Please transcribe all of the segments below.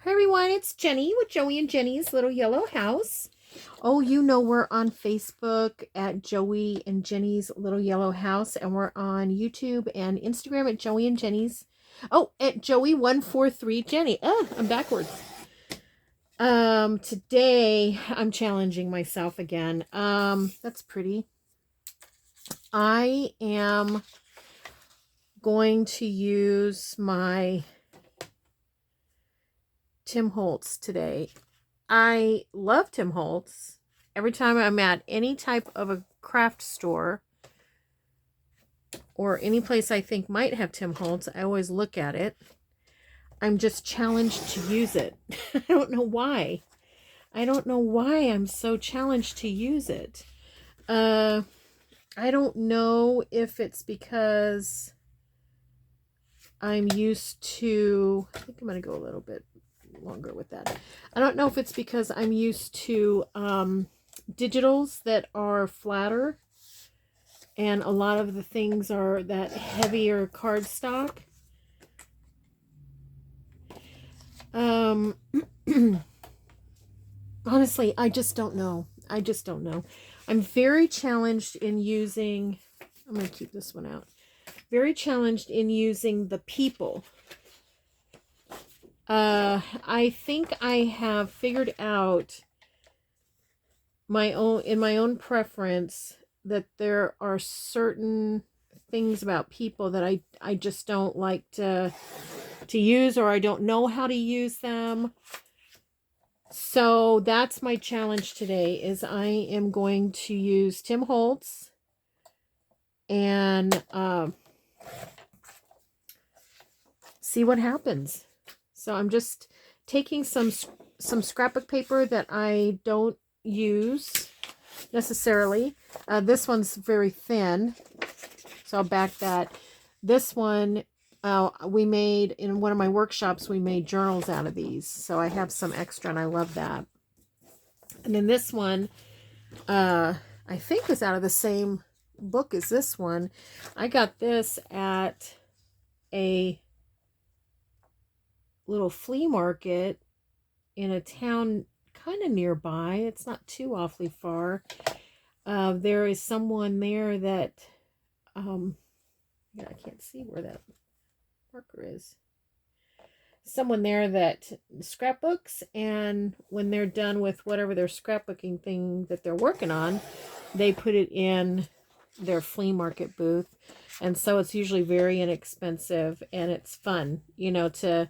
Hi everyone, it's Jenny with Joey and Jenny's Little Yellow House. Oh, you know we're on Facebook at Joey and Jenny's Little Yellow House, and we're on YouTube and Instagram at Joey and Jenny's. Oh, at Joey143 Jenny. Oh, I'm backwards. Today I'm challenging myself again. That's pretty. I am going to use my Tim Holtz today. I love Tim Holtz. Every time I'm at any type of a craft store or any place I think might have Tim Holtz, I always look at it. I'm just challenged to use it. I don't know why. I don't know why I'm so challenged to use it. I don't know if it's because I'm used to, I think I'm going to go a little bit longer with that. I don't know if it's because I'm used to digitals that are flatter, and a lot of the things are that heavier cardstock. Honestly, I just don't know. I'm very challenged in using, I'm going to keep this one out. Very challenged in using the people. I think I have figured out my own preference that there are certain things about people that I just don't like to use, or I don't know how to use them. So that's my challenge today, is I am going to use Tim Holtz and see what happens. So I'm just taking some scrapbook paper that I don't use necessarily. This one's very thin, so I'll back that. This one, we made, in one of my workshops, we made journals out of these. So I have some extra, and I love that. And then this one, I think is out of the same book as this one. I got this at a little flea market in a town kind of nearby. It's not too awfully far. There is someone there that I can't see where that marker is. Someone there that scrapbooks, and when they're done with whatever their scrapbooking thing that they're working on, they put it in their flea market booth. And so it's usually very inexpensive, and it's fun, you know, to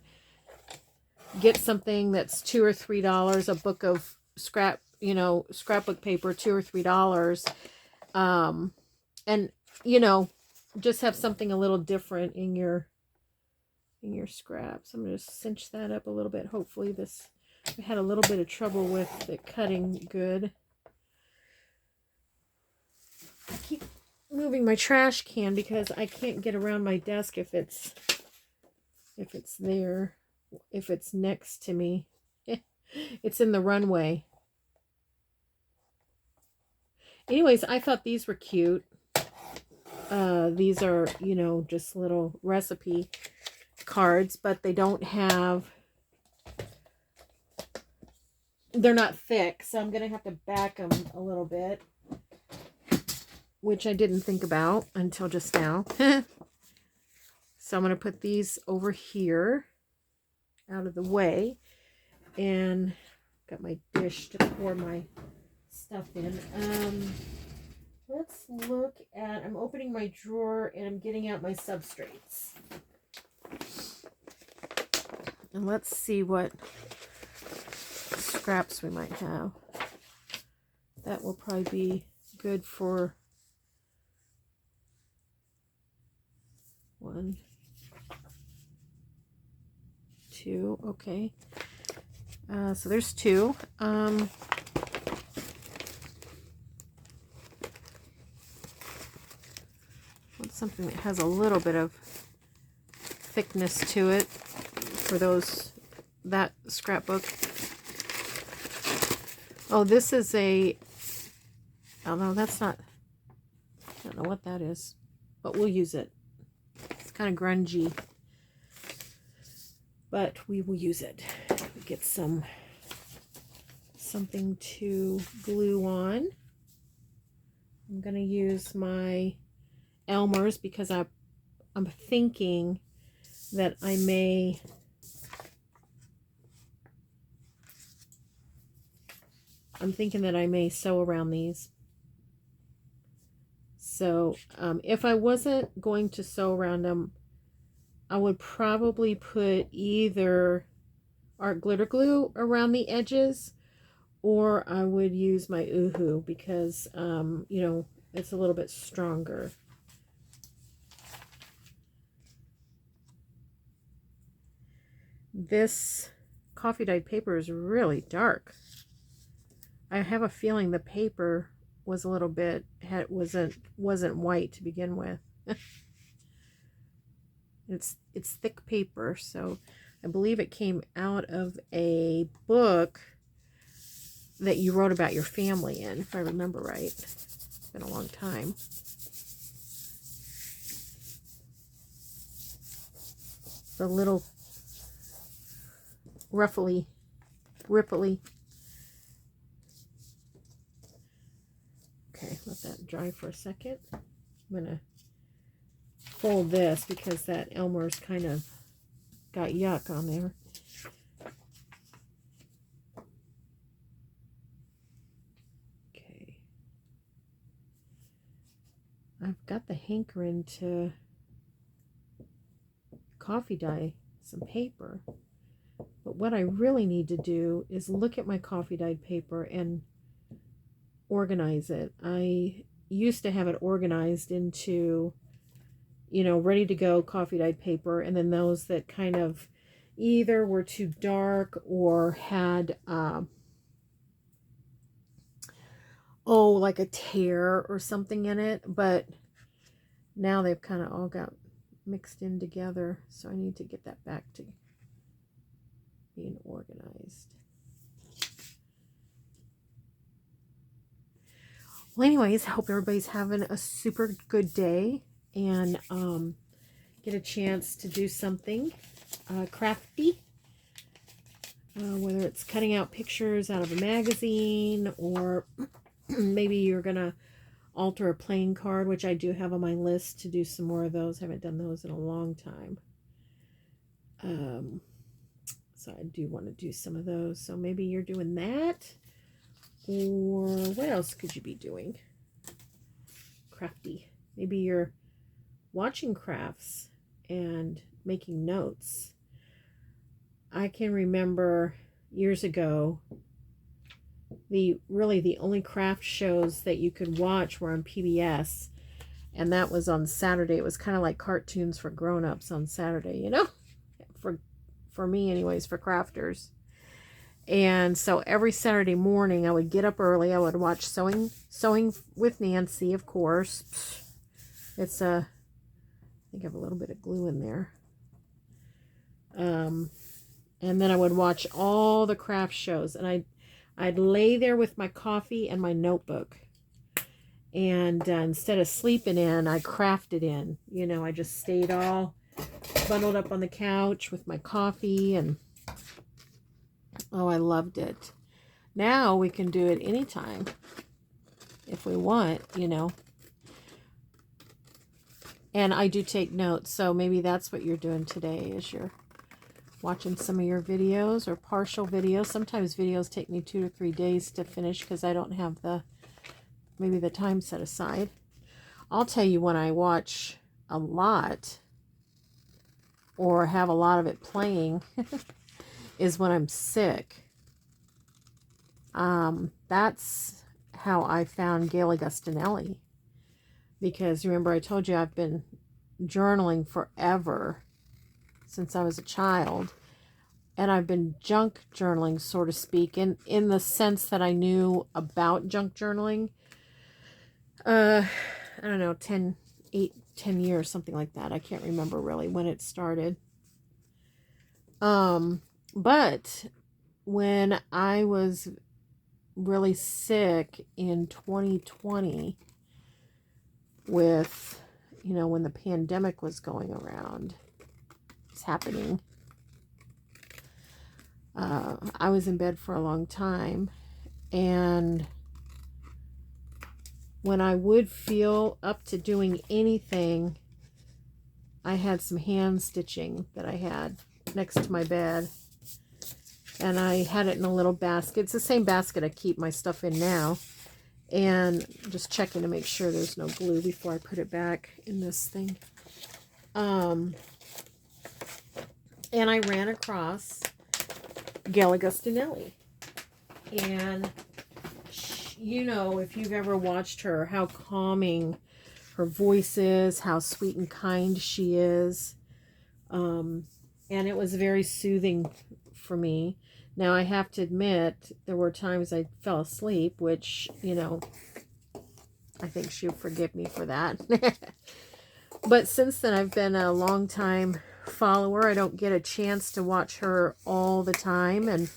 get something that's $2 or $3, a book of scrapbook paper, $2 or $3, and just have something a little different in your scraps. I'm going to cinch that up a little bit. Hopefully I had a little bit of trouble with it cutting good. I keep moving my trash can because I can't get around my desk if it's there. If it's next to me. It's in the runway. Anyways, I thought these were cute. These are, just little recipe cards, but they don't have, they're not thick, so I'm gonna have to back them a little bit, which I didn't think about until just now. So I'm gonna put these over here out of the way, and got my dish to pour my stuff in. Let's look at, I'm opening my drawer and I'm getting out my substrates. And let's see what scraps we might have. That will probably be good for 1, 2, okay. So there's 2. Something that has a little bit of thickness to it for that scrapbook. Oh, this is oh no, that's not, I don't know what that is, but we'll use it. It's kind of grungy, but we will use it. get something to glue on. I'm going to use my Elmer's because I'm thinking that I may sew around these. So if I wasn't going to sew around them, I would probably put either art glitter glue around the edges, or I would use my Uhu because, you know, it's a little bit stronger. This coffee dyed paper is really dark. I have a feeling the paper was a little bit, wasn't white to begin with. It's thick paper, so I believe it came out of a book that you wrote about your family in, if I remember right. It's been a long time. The little ripply. Okay, let that dry for a second. I'm going to fold this because that Elmer's kind of got yuck on there. Okay. I've got the hankering to coffee dye some paper. But what I really need to do is look at my coffee dyed paper and organize it. I used to have it organized into, you know, ready to go coffee dyed paper, and then those that kind of either were too dark or had like a tear or something in it. But now they've kind of all got mixed in together, so I need to get that back to being organized. Well, anyways, I hope everybody's having a super good day and get a chance to do something crafty, whether it's cutting out pictures out of a magazine, or maybe you're gonna alter a playing card, which I do have on my list to do some more of those. I haven't done those in a long time. So I do want to do some of those. So maybe you're doing that. Or what else could you be doing? Crafty. Maybe you're watching crafts and making notes. I can remember years ago, the only craft shows that you could watch were on PBS, and that was on Saturday. It was kind of like cartoons for grown-ups on Saturday, you know, for me anyways, for crafters. And so every Saturday morning I would get up early. I would watch Sewing with Nancy, of course. It's I think I have a little bit of glue in there. And then I would watch all the craft shows, and I'd lay there with my coffee and my notebook, and instead of sleeping in, I crafted in. You know, I just stayed all bundled up on the couch with my coffee, and oh, I loved it. Now we can do it anytime if we want, you know. And I do take notes, so maybe that's what you're doing today, is you're watching some of your videos or partial videos. Sometimes videos take me 2 to 3 days to finish because I don't have maybe the time set aside. I'll tell you, when I watch a lot or have a lot of it playing is when I'm sick. That's how I found Gail Augustinelli, because remember I told you I've been journaling forever, since I was a child, and I've been junk journaling, so to speak, in the sense that I knew about junk journaling. I don't know, 10 years, something like that. I can't remember really when it started. But when I was really sick in 2020 with, you know, when the pandemic was going around, it's happening. I was in bed for a long time, and when I would feel up to doing anything, I had some hand stitching that I had next to my bed, and I had it in a little basket. It's the same basket I keep my stuff in now, and just checking to make sure there's no glue before I put it back in this thing. And I ran across Gail Agostinelli, and you know, if you've ever watched her, how calming her voice is, how sweet and kind she is. And it was very soothing for me. Now, I have to admit, there were times I fell asleep, which, you know, I think she'll forgive me for that. But since then, I've been a long time follower. I don't get a chance to watch her all the time. And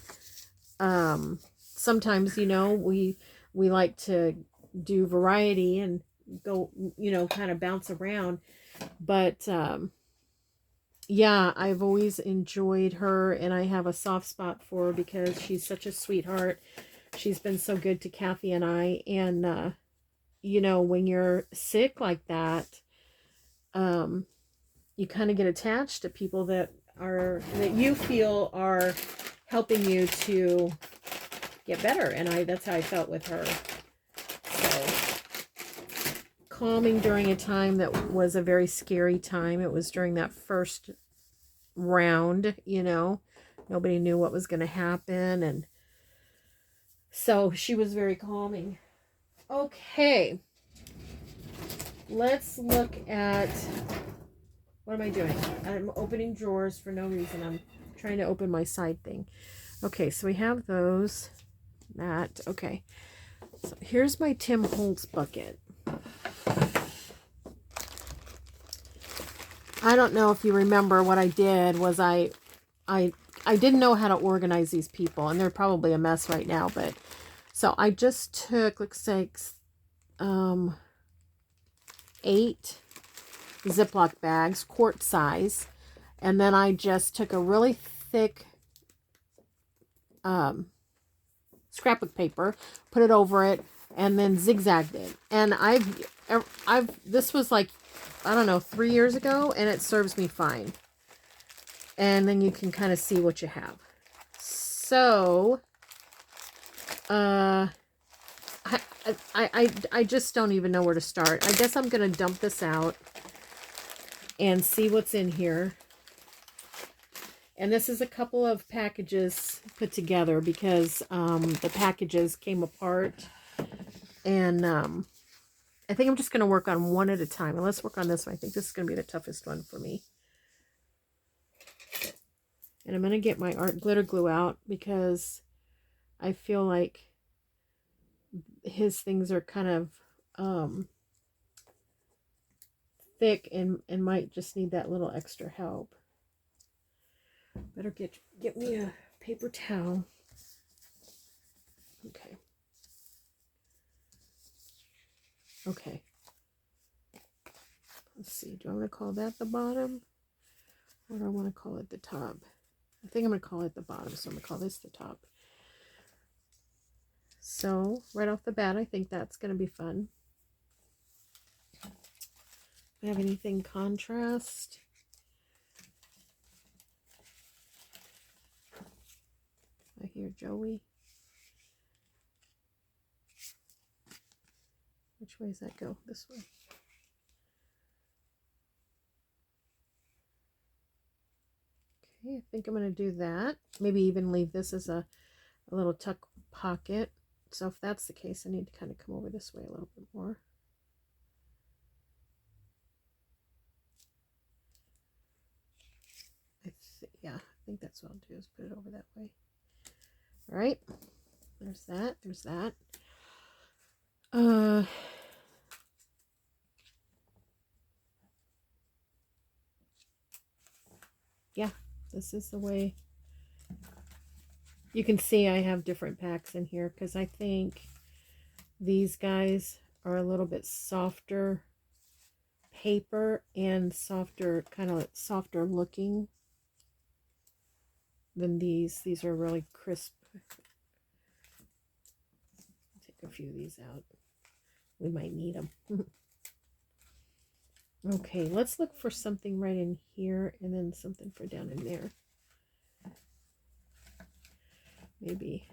sometimes, you know, we like to do variety and go, you know, kind of bounce around. But yeah, I've always enjoyed her, and I have a soft spot for her because she's such a sweetheart. She's been so good to Kathy and I. And you know, when you're sick like that, you kind of get attached to people that you feel are helping you to get better. And that's how I felt with her. So calming during a time that was a very scary time. It was during that first round, you know, nobody knew what was going to happen, and so she was very calming. Okay, let's look at, what am I doing? I'm opening drawers for no reason. I'm trying to open my side thing. Okay, so we have those, that. Okay, so here's my Tim Holtz bucket. I don't know if you remember, what I did was I didn't know how to organize these people, and they're probably a mess right now, but so I just took, looks like 8 Ziploc bags, quart size, and then I just took a really thick scrapbook paper, put it over it, and then zigzagged it. And this was like, I don't know, 3 years ago, and it serves me fine. And then you can kind of see what you have. So, I just don't even know where to start. I guess I'm going to dump this out and see what's in here. And this is a couple of packages put together because the packages came apart. And I think I'm just going to work on one at a time. And let's work on this one. I think this is going to be the toughest one for me. And I'm going to get my art glitter glue out because I feel like his things are kind of thick and might just need that little extra help. Better get me a paper towel. Okay. Okay. Let's see. Do I want to call that the bottom? Or do I want to call it the top? I think I'm going to call it the bottom, so I'm going to call this the top. So, right off the bat, I think that's going to be fun. Do I have anything contrast? I hear Joey. Which way does that go? This way. Okay, I think I'm going to do that. Maybe even leave this as a little tuck pocket. So if that's the case, I need to kind of come over this way a little bit more. Yeah, I think that's what I'll do, is put it over that way. All right, there's that. There's that. Yeah, this is the way. You can see I have different packs in here because I think these guys are a little bit softer paper and softer, kind of softer looking than these. These are really crisp. Take a few of these out. We might need them. Okay, let's look for something right in here and then something for down in there. Maybe.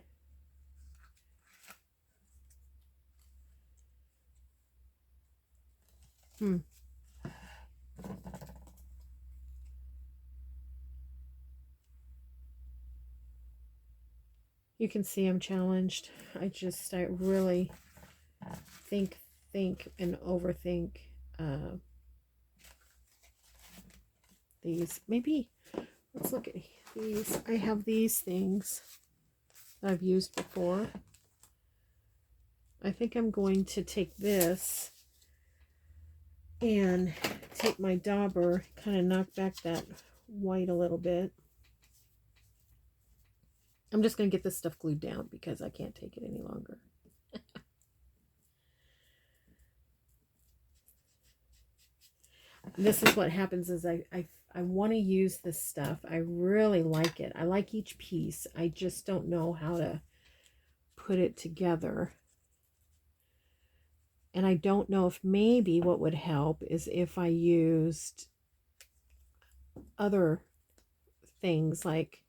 You can see I'm challenged. I really think and overthink these. Maybe, let's look at these. I have these things that I've used before. I think I'm going to take this and take my dauber, kind of knock back that white a little bit. I'm just going to get this stuff glued down because I can't take it any longer. This is what happens is I want to use this stuff. I really like it. I like each piece. I just don't know how to put it together. And I don't know if maybe what would help is if I used other things, like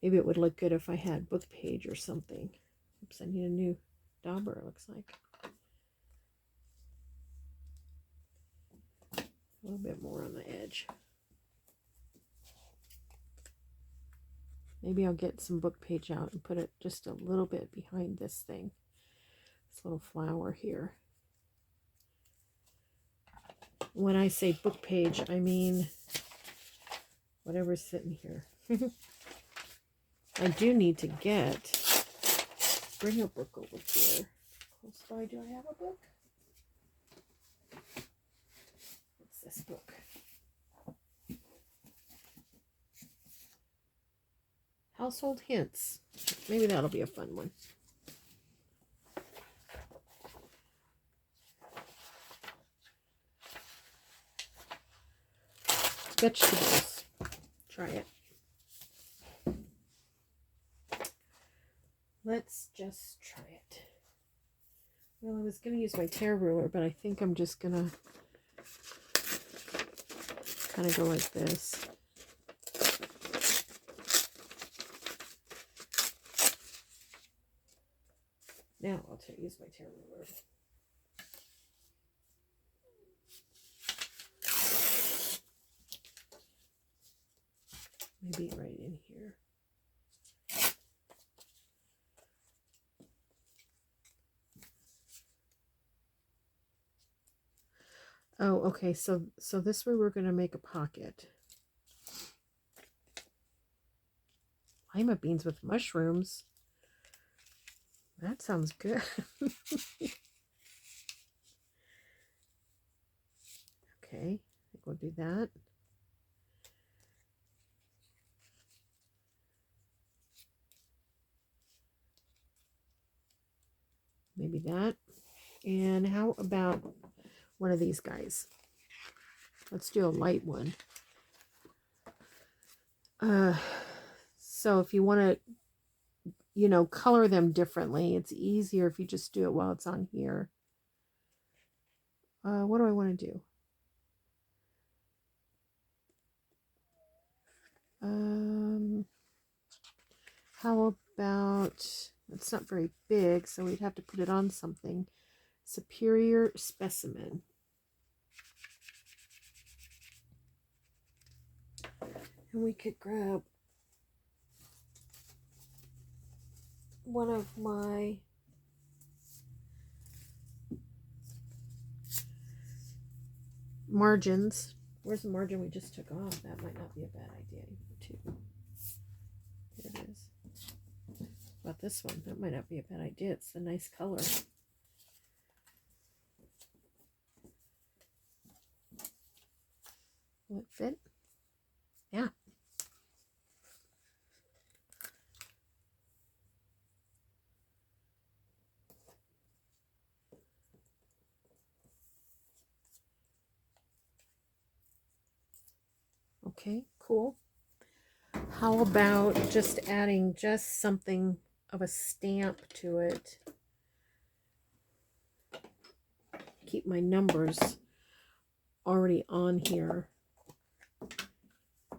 maybe it would look good if I had book page or something. Oops, I need a new dauber, it looks like. A little bit more on the edge. Maybe I'll get some book page out and put it just a little bit behind this thing. This little flower here. When I say book page, I mean whatever's sitting here. I do need to bring a book over here. Close by, do I have a book? What's this book? Household Hints. Maybe that'll be a fun one. Vegetables. Try it. Let's just try it. Well, I was going to use my tear ruler, but I think I'm just going to kind of go like this. Now I'll use my tear ruler. Maybe right in here. Oh, okay, so this way we're going to make a pocket. Lima beans with mushrooms. That sounds good. Okay, I think we'll do that. Maybe that. And how about one of these guys? Let's do a light one. So if you want to, color them differently, it's easier if you just do it while it's on here. What do I want to do? How about, it's not very big, so we'd have to put it on something. Superior Specimen. And we could grab one of my margins. Where's the margin we just took off? That might not be a bad idea too. Here it is. About this one, that might not be a bad idea. It's a nice color. Will it fit? Yeah. Okay, cool. How about just adding just something of a stamp to it? Keep my numbers already on here.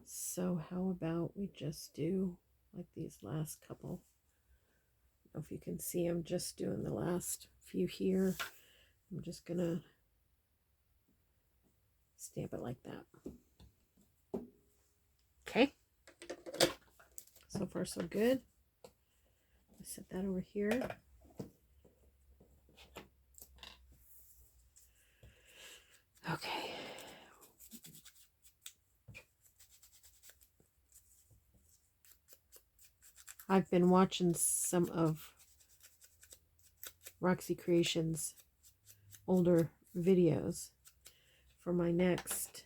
So how about we just do like these last couple. I don't know if you can see, I'm just doing the last few here. I'm just gonna stamp it like that. Okay. So far so good. I'll set that over here. Okay. I've been watching some of Roxy Creations' older videos for my next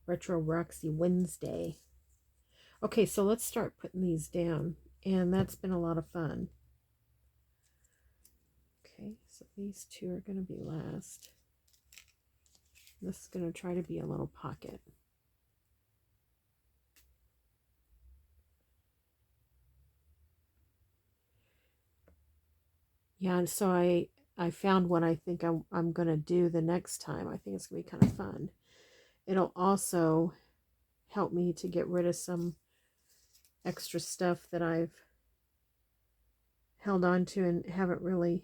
Retro Roxy Wednesday. Okay, so let's start putting these down, and that's been a lot of fun. Okay, so these two are going to be last. This is going to try to be a little pocket. Yeah, and so I found what I think I'm going to do the next time. I think it's going to be kind of fun. It'll also help me to get rid of some extra stuff that I've held on to and haven't really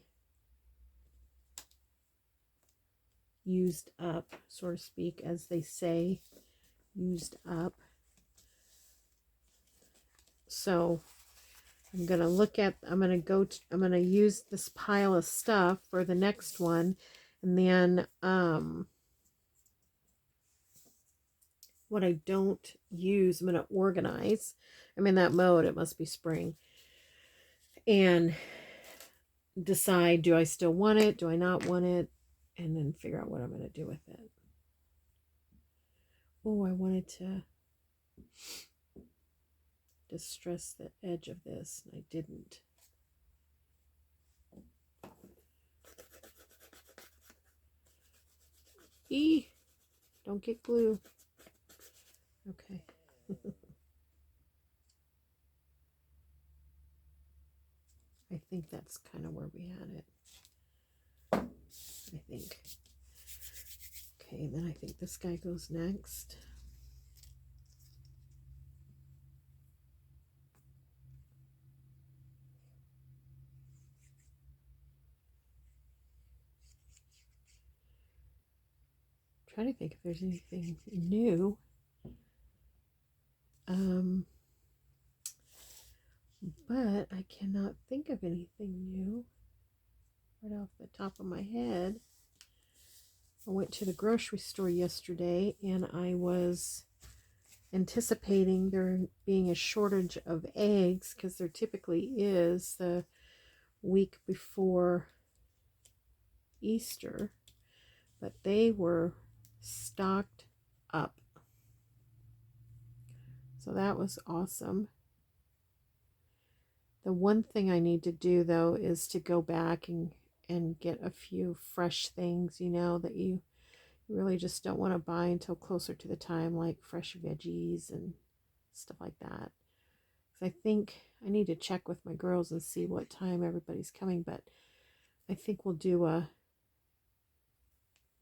used up, so to speak, as they say, used up. So I'm going to look at, I'm going to use this pile of stuff for the next one. And then, what I don't use, I'm going to organize. I'm in that mode. It must be spring. And decide, do I still want it? Do I not want it? And then figure out what I'm going to do with it. Oh, I wanted to distress the edge of this, and I didn't. Don't get glue. Okay. I think that's kind of where we had it. I think. Okay, then I think this guy goes next. I'm trying to think if there's anything new. But I cannot think of anything new right off the top of my head. I went to the grocery store yesterday and I was anticipating there being a shortage of eggs, because there typically is the week before Easter, but they were stocked up. So that was awesome. The one thing I need to do though is to go back and get a few fresh things, you know, that you really just don't want to buy until closer to the time, like fresh veggies and stuff like that. So I think I need to check with my girls and see what time everybody's coming, but I think we'll do a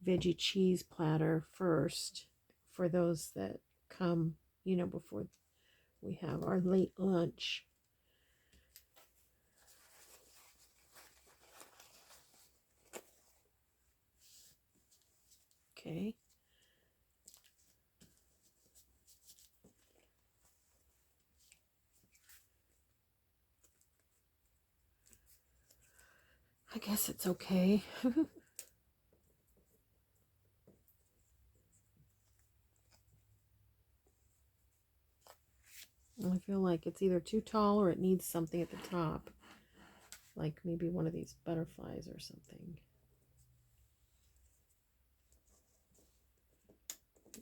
veggie cheese platter first for those that come, you know, before we have our late lunch. Okay. I guess it's okay. I feel like it's either too tall or it needs something at the top. Like maybe one of these butterflies or something.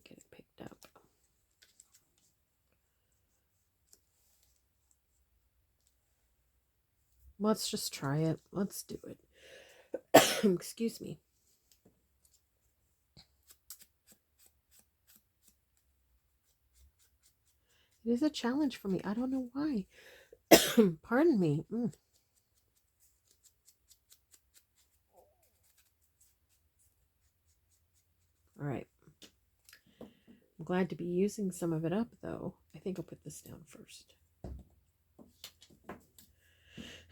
Get it picked up. Let's just try it. Let's do it. Excuse me. It is a challenge for me. I don't know why. Pardon me. All right. I'm glad to be using some of it up, though. I think I'll put this down first.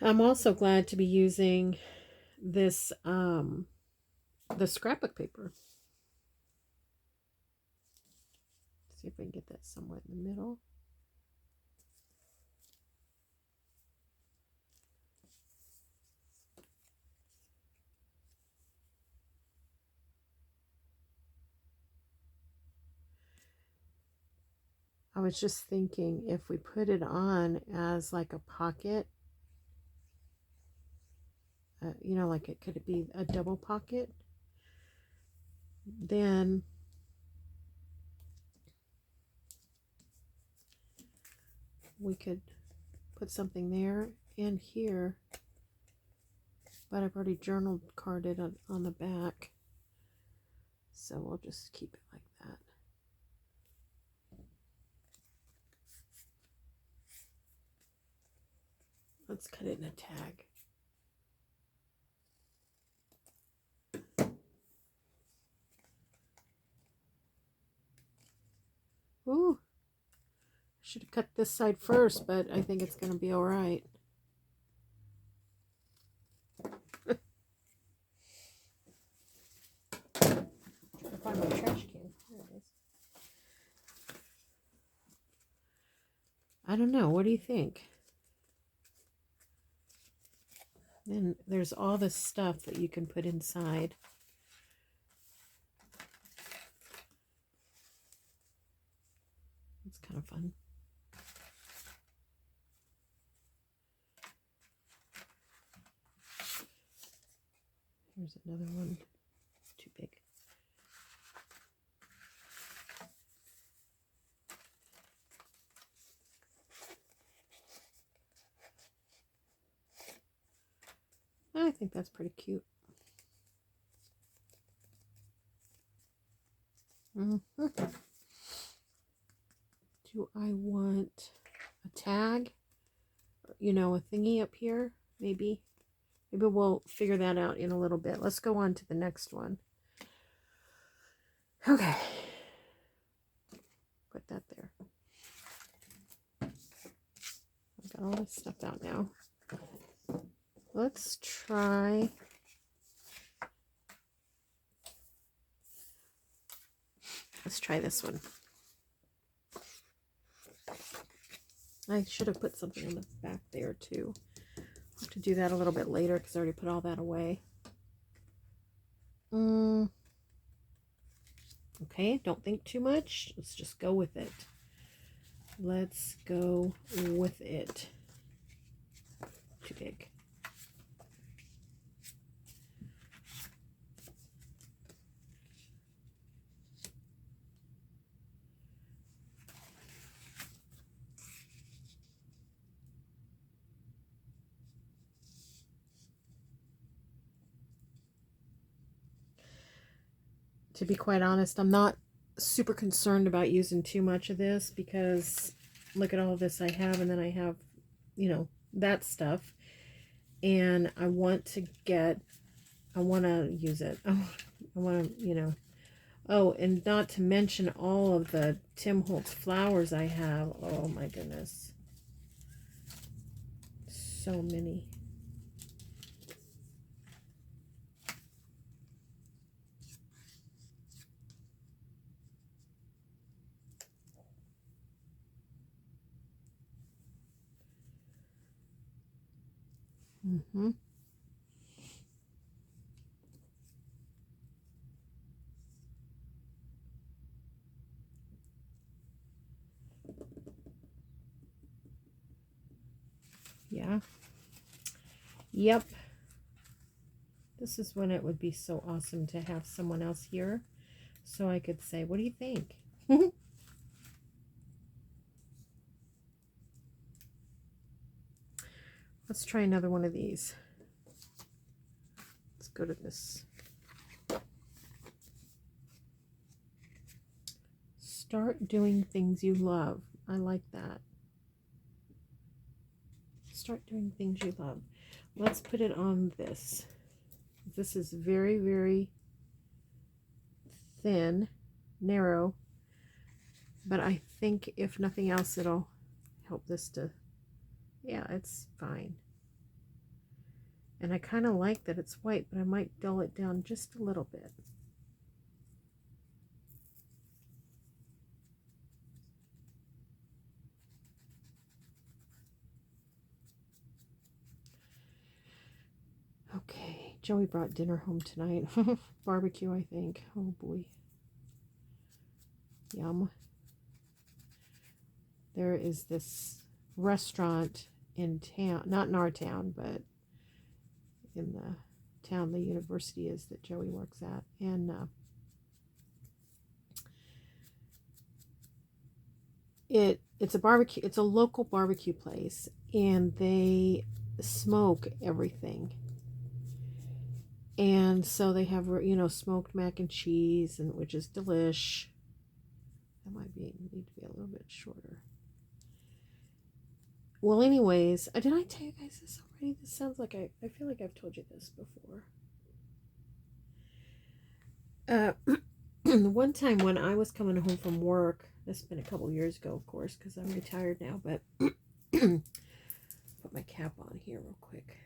I'm also glad to be using this, the scrapbook paper. See if I can get that somewhere in the middle. I was just thinking if we put it on as like a pocket, you know, like it could be a double pocket, then we could put something there and here, but I've already journal carded on the back, so we'll just keep it like that. Let's cut it in a tag. Ooh, I should have cut this side first, but I think it's going to be all right. Trying to find my trash can. There it is. I don't know. What do you think? Then there's all this stuff that you can put inside. It's kind of fun. Here's another one. Too big. I think that's pretty cute. Do I want a tag? You know, a thingy up here? Maybe we'll figure that out in a little bit. Let's go on to the next one. Okay. Put that there. I've got all this stuff out now. Let's try this one. I should have put something on the back there too. I'll have to do that a little bit later because I already put all that away. Okay, don't think too much. Let's just go with it. Let's go with it. Too big. To be quite honest, I'm not super concerned about using too much of this because look at all this I have, and then I have, you know, that stuff, and I want to use it. I want to, you know. Oh, and not to mention all of the Tim Holtz flowers I have. Oh my goodness. So many. Yeah. Yep. This is when it would be so awesome to have someone else here so I could say, what do you think? Let's try another one of these. Let's go to this. Start doing things you love. I like that. Start doing things you love. Let's put it on this. This is very, very thin, narrow, but I think if nothing else, it'll help this to, yeah, it's fine. And I kind of like that it's white, but I might dull it down just a little bit. Okay, Joey brought dinner home tonight. Barbecue, I think. Oh boy. Yum. There is this restaurant in town, not in our town, but in the town the university is that Joey works at. And it's a barbecue, it's a local barbecue place, and they smoke everything. And so they have, you know, smoked mac and cheese, and which is delish. That might be need to be a little bit shorter. Well, anyways, did I tell you guys this already? This sounds like I feel like I've told you this before. One time when I was coming home from work, this has been a couple years ago, of course, because I'm retired now, but put my cap on here real quick.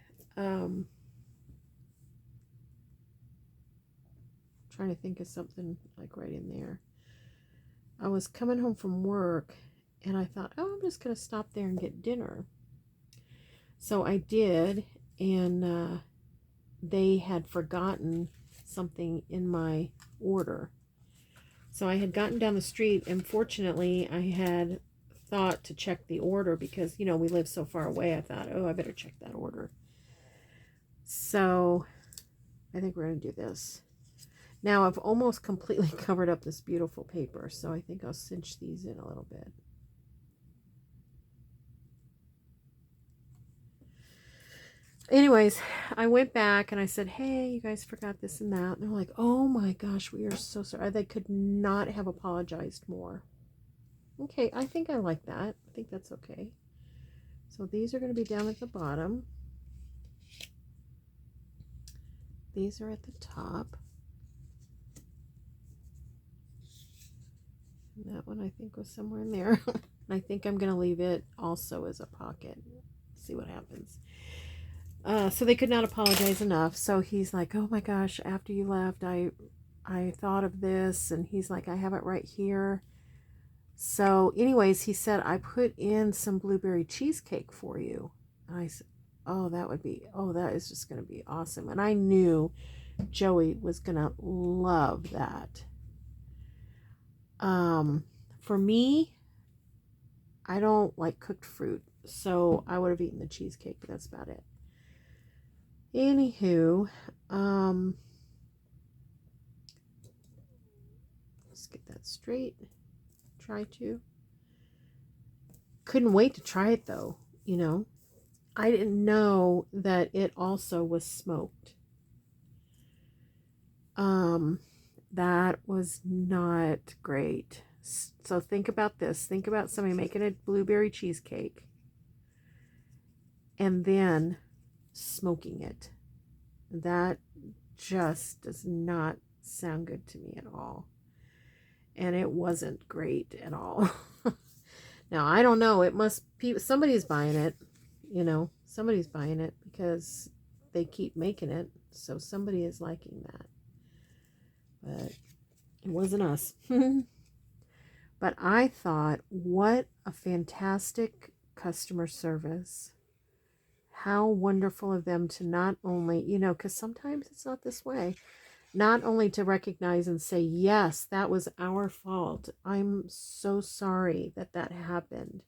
Trying to think of something like right in there. I was coming home from work and I thought, oh, I'm just going to stop there and get dinner. So I did, and they had forgotten something in my order. So I had gotten down the street, and fortunately I had thought to check the order because, you know, we live so far away. I thought, oh, I better check that order. So I think we're going to do this. Now I've almost completely covered up this beautiful paper, so I think I'll cinch these in a little bit. Anyways, I went back and I said, hey, you guys forgot this and that. And they're like, oh my gosh, we are so sorry. They could not have apologized more. Okay, I think I like that. I think that's okay. So these are going to be down at the bottom. These are at the top. And that one I think was somewhere in there. And I think I'm going to leave it also as a pocket. See what happens. So they could not apologize enough. So he's like, oh my gosh, after you left, I thought of this. And he's like, I have it right here. So anyways, he said, I put in some blueberry cheesecake for you. And I said, oh, that is just going to be awesome. And I knew Joey was going to love that. For me, I don't like cooked fruit. So I would have eaten the cheesecake, but that's about it. Anywho, let's get that straight. Try to. Couldn't wait to try it though, you know. I didn't know that it also was smoked. That was not great. So think about this. Think about somebody making a blueberry cheesecake and then smoking it. That just does not sound good to me at all. And it wasn't great at all. Now, I don't know. It must be somebody's buying it. You know, somebody's buying it because they keep making it. So somebody is liking that. But it wasn't us. But I thought, what a fantastic customer service. How wonderful of them to not only, you know, because sometimes it's not this way, not only to recognize and say, yes, that was our fault. I'm so sorry that that happened.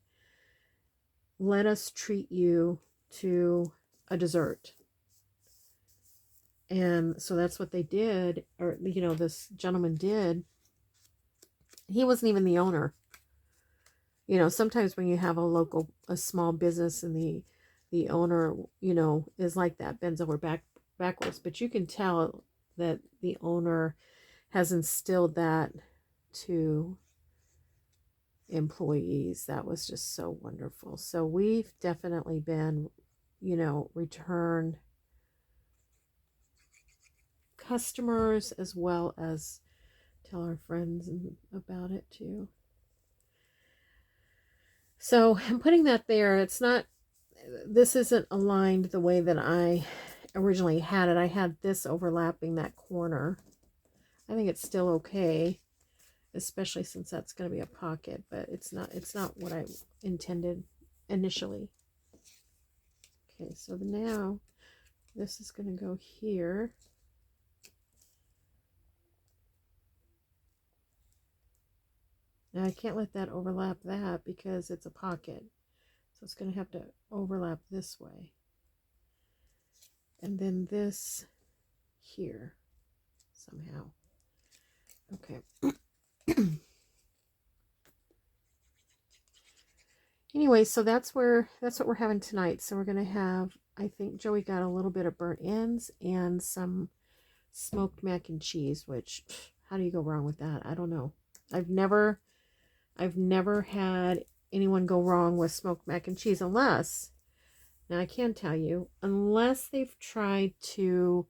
Let us treat you to a dessert. And so that's what they did, or, you know, this gentleman did. He wasn't even the owner. You know, sometimes when you have a small business and the owner, you know, is like that, bends over backwards. But you can tell that the owner has instilled that to employees. That was just so wonderful. So we've definitely been, return customers as well as tell our friends about it too. So I'm putting that there. This isn't aligned the way that I originally had it. I had this overlapping that corner. I think it's still okay, especially since that's going to be a pocket, but it's not what I intended initially. Okay, so now this is going to go here. Now I can't let that overlap that because it's a pocket. So it's going to have to overlap this way. And then this here somehow. Okay. Anyway, so that's what we're having tonight. So we're going to have, I think Joey got a little bit of burnt ends and some smoked mac and cheese, which how do you go wrong with that? I don't know. I've never had anyone go wrong with smoked mac and cheese unless, now I can tell you, unless they've tried to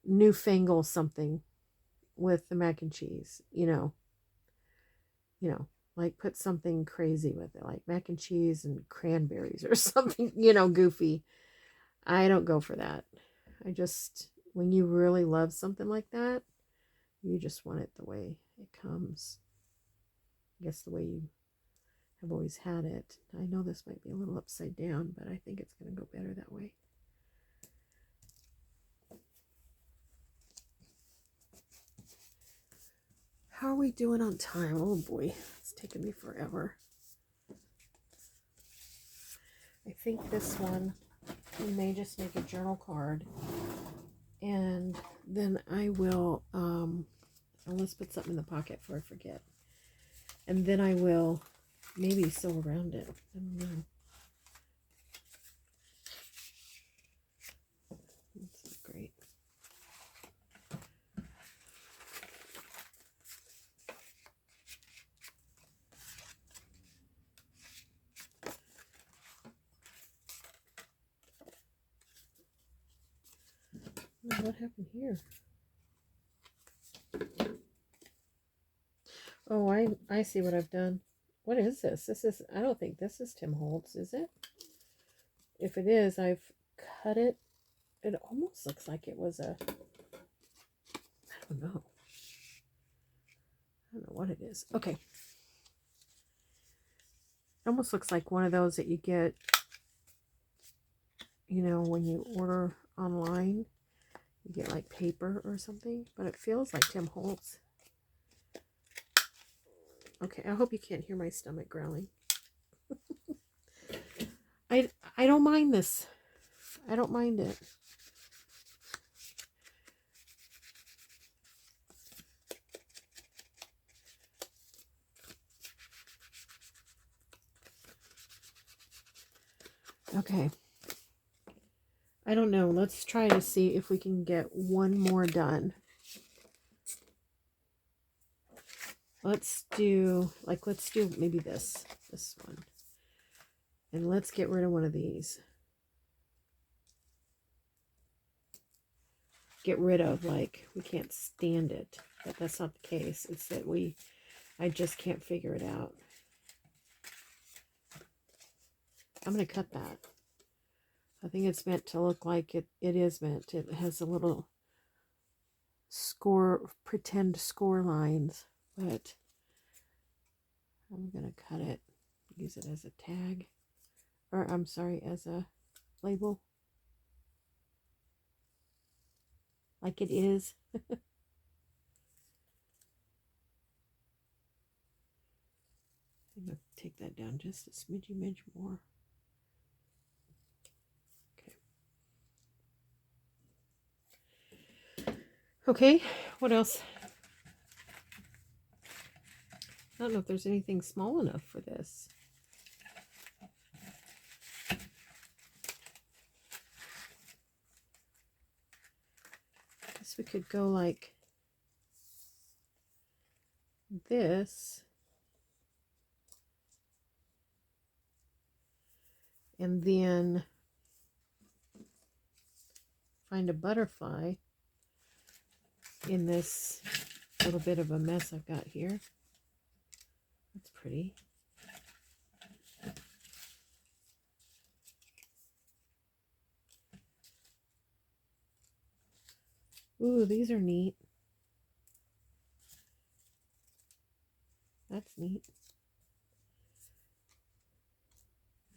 newfangle something with the mac and cheese, like put something crazy with it, like mac and cheese and cranberries or something, goofy. I don't go for that. When you really love something like that, you just want it the way it comes. I guess the way you have always had it. I know this might be a little upside down, but I think it's going to go better that way. How are we doing on time? Oh boy, it's taking me forever. I think this one, we may just make a journal card. And then I will, let's put something in the pocket before I forget. And then I will maybe sew around it. I don't know. That's great. What happened here? Oh, I see what I've done. What is this? I don't think this is Tim Holtz, is it? If it is, I've cut it. It almost looks like it was I don't know. I don't know what it is. Okay. It almost looks like one of those that you get, when you order online. You get like paper or something, but it feels like Tim Holtz. Okay, I hope you can't hear my stomach growling. I don't mind this. I don't mind it. Okay. I don't know. Let's try to see if we can get one more done. Let's do maybe this one. And let's get rid of one of these. Get rid of, like, we can't stand it. But that's not the case. It's that I just can't figure it out. I'm going to cut that. I think it's meant to look like it is meant. It has a little pretend score lines, but I'm going to cut it, use it as a tag, or I'm sorry, as a label, like it is. I'm going to take that down just a smidgy more. Okay, what else? I don't know if there's anything small enough for this. I guess we could go like this. and then find a butterfly in this little bit of a mess I've got here. That's pretty. Ooh, these are neat. That's neat.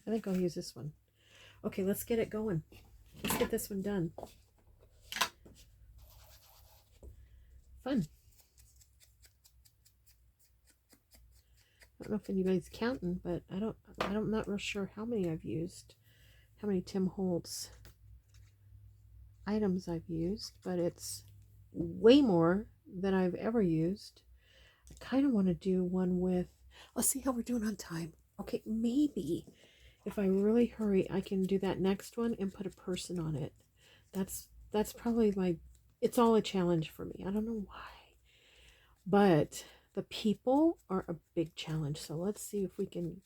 I think I'll use this one. Okay, let's get it going. Let's get this one done. Fun. I don't know if anybody's counting, but I'm not real sure how many I've used. How many Tim Holtz items I've used, but it's way more than I've ever used. I kind of want to do one with, let's see how we're doing on time. Okay, maybe if I really hurry, I can do that next one and put a person on it. That's probably it's all a challenge for me. I don't know why, but the people are a big challenge. So let's see if we can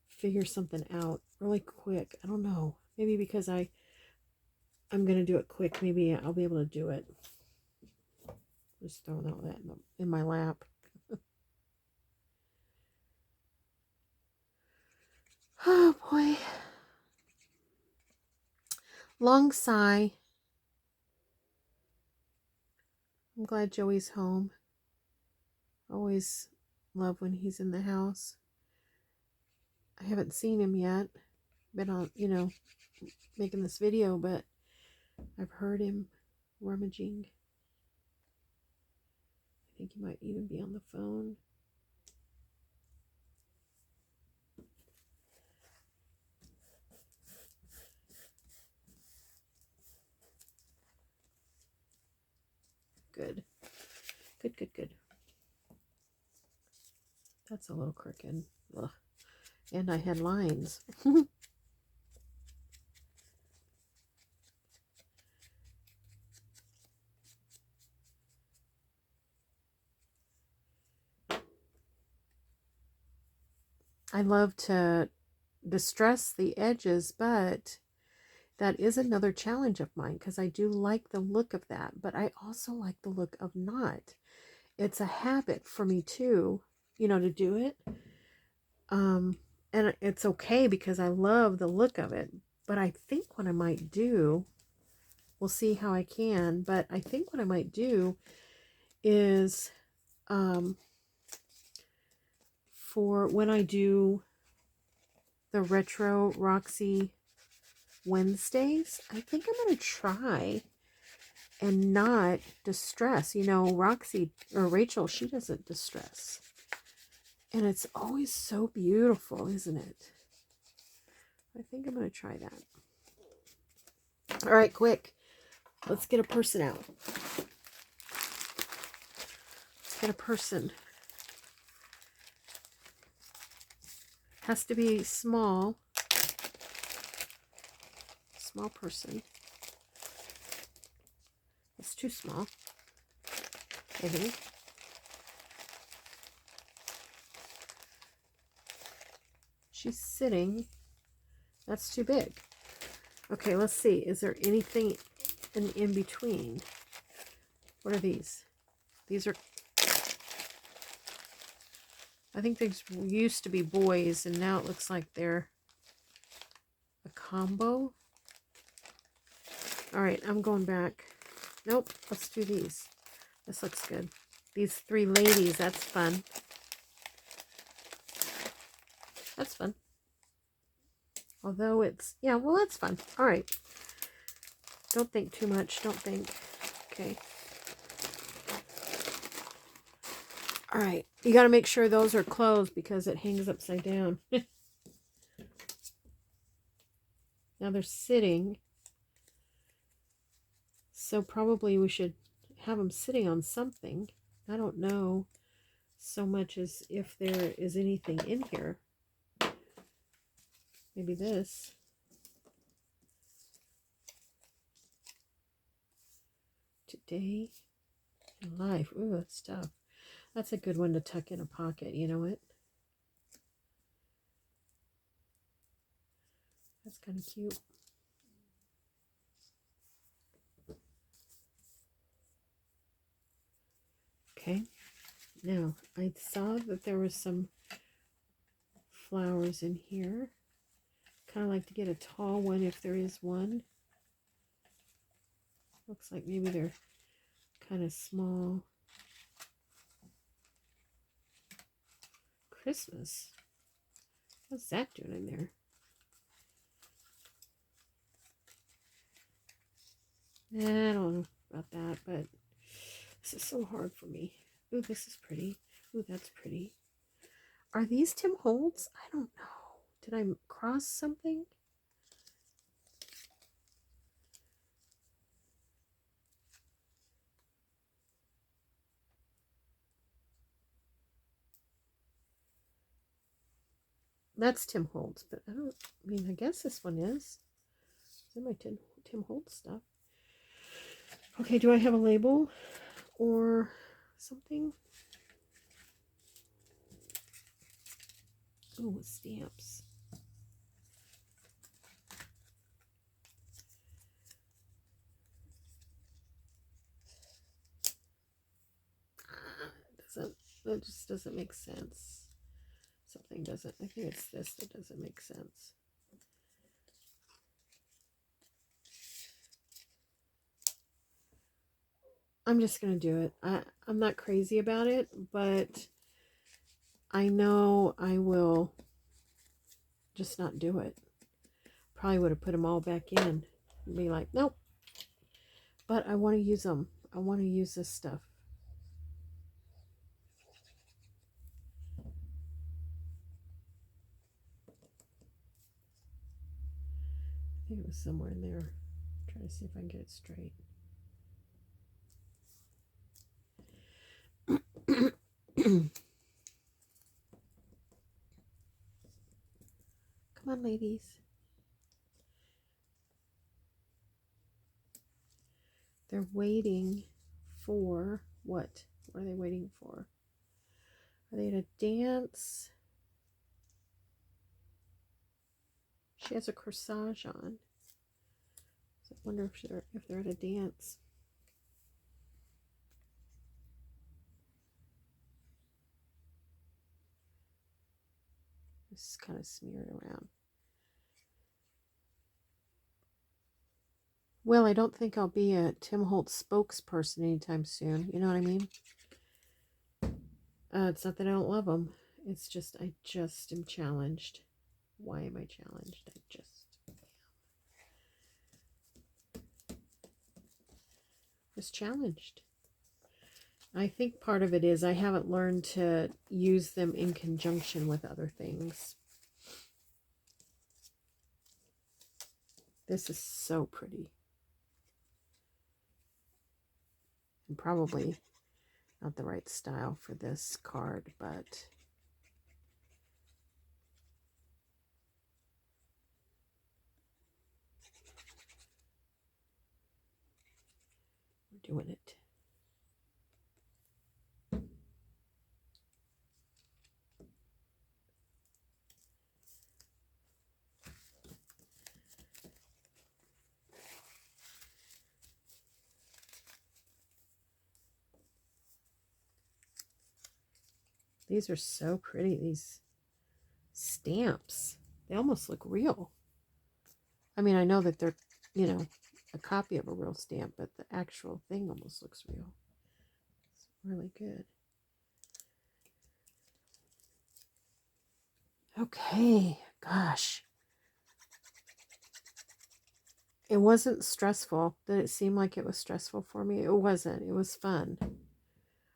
figure something out really quick. I don't know. Maybe because I'm going to do it quick. Maybe I'll be able to do it. Just throwing out that in my lap. Oh boy. Long sigh. I'm glad Joey's home. Always love when he's in the house. I haven't seen him yet. Been on, making this video, but I've heard him rummaging. I think he might even be on the phone. Good. Good. That's a little crooked. Ugh. And I had lines. I love to distress the edges, but that is another challenge of mine because I do like the look of that, but I also like the look of not. It's a habit for me too, to do it. And it's okay because I love the look of it, but I think what I might do, we'll see how I can, but I think what I might do is, for when I do the Retro Roxy Wednesdays, I think I'm going to try and not distress. Roxy or Rachel, she doesn't distress. And it's always so beautiful, isn't it? I think I'm going to try that. All right, quick. Let's get a person out. Let's get a person. Has to be small. Small person. It's too small, I think. She's sitting. That's too big. Okay, let's see. Is there anything in between? What are these? These are, I think these used to be boys, and now it looks like they're a combo. All right, I'm going back. Nope, let's do these. This looks good. These three ladies, that's fun. That's fun. Although it's, yeah, well, that's fun. All right. Don't think too much. Don't think. Okay. All right. You got to make sure those are closed because it hangs upside down. Now they're sitting. So probably we should have them sitting on something. I don't know so much as if there is anything in here. Maybe this. Today in life. Ooh, that's tough. That's a good one to tuck in a pocket. You know what? That's kind of cute. Okay, now I saw that there was some flowers in here. Kind of like to get a tall one if there is one. Looks like maybe they're kind of small. Christmas. What's that doing in there? I don't know about that, but this is so hard for me. Ooh, this is pretty. Ooh, that's pretty. Are these Tim Holtz? I don't know. Did I cross something? That's Tim Holtz, but I guess this one is. These are my Tim Holtz stuff. Okay, do I have a label or something? Oh, with stamps. That just doesn't make sense. Something doesn't, I think it's this that doesn't make sense. I'm just going to do it. I'm not crazy about it, but I know I will just not do it. Probably would have put them all back in and be like, nope. But I want to use them. I want to use this stuff. I think it was somewhere in there. Try to see if I can get it straight. Come on, ladies. They're waiting for what? What are they waiting for? Are they at a dance? She has a corsage on. So I wonder if they're at a dance. This is kind of smeared around. Well, I don't think I'll be a Tim Holtz spokesperson anytime soon. You know what I mean? It's not that I don't love them. It's just, I just am challenged. Why am I challenged? I just was challenged. I think part of it is I haven't learned to use them in conjunction with other things. This is so pretty. And probably not the right style for this card, but we're doing it. These are so pretty, these stamps. They almost look real. I mean, I know that they're, you know, a copy of a real stamp, but the actual thing almost looks real. It's really good. Okay, gosh. It wasn't stressful. Did it seem like it was stressful for me? It wasn't. It was fun.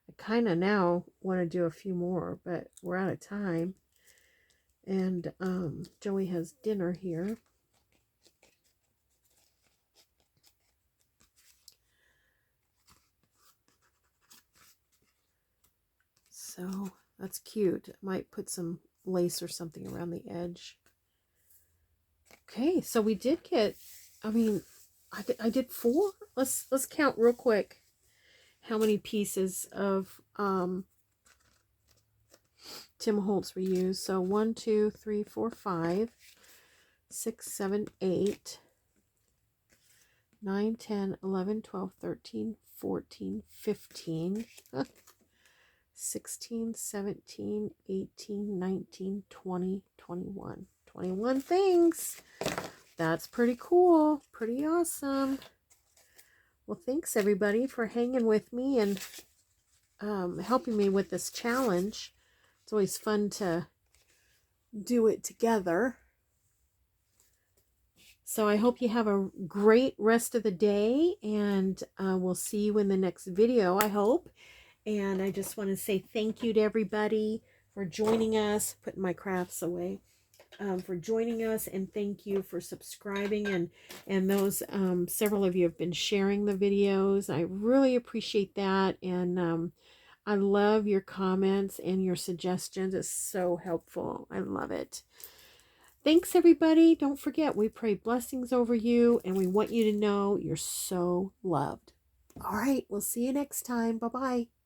I kind of now want to do a few more, but we're out of time. And Joey has dinner here. So that's cute. I might put some lace or something around the edge. Okay, so we did get, I mean, I did 4. Let's count real quick how many pieces of Tim Holtz we used. So 1, 2, 3, 4, 5. 6, 7, 8, 9, 10, 11, 12, 13, 14, 15, 16, 17, 18, 19, 20, 21. 21 things. That's pretty cool. Pretty awesome. Well, thanks everybody for hanging with me and helping me with this challenge. It's always fun to do it together. So I hope you have a great rest of the day, and we'll see you in the next video, I hope. And I just want to say thank you to everybody for joining us, putting my crafts away, for joining us, and thank you for subscribing, and those several of you have been sharing the videos. I really appreciate that, and I love your comments and your suggestions. It's so helpful. I love it. Thanks, everybody. Don't forget, we pray blessings over you, and we want you to know you're so loved. All right, we'll see you next time. Bye-bye.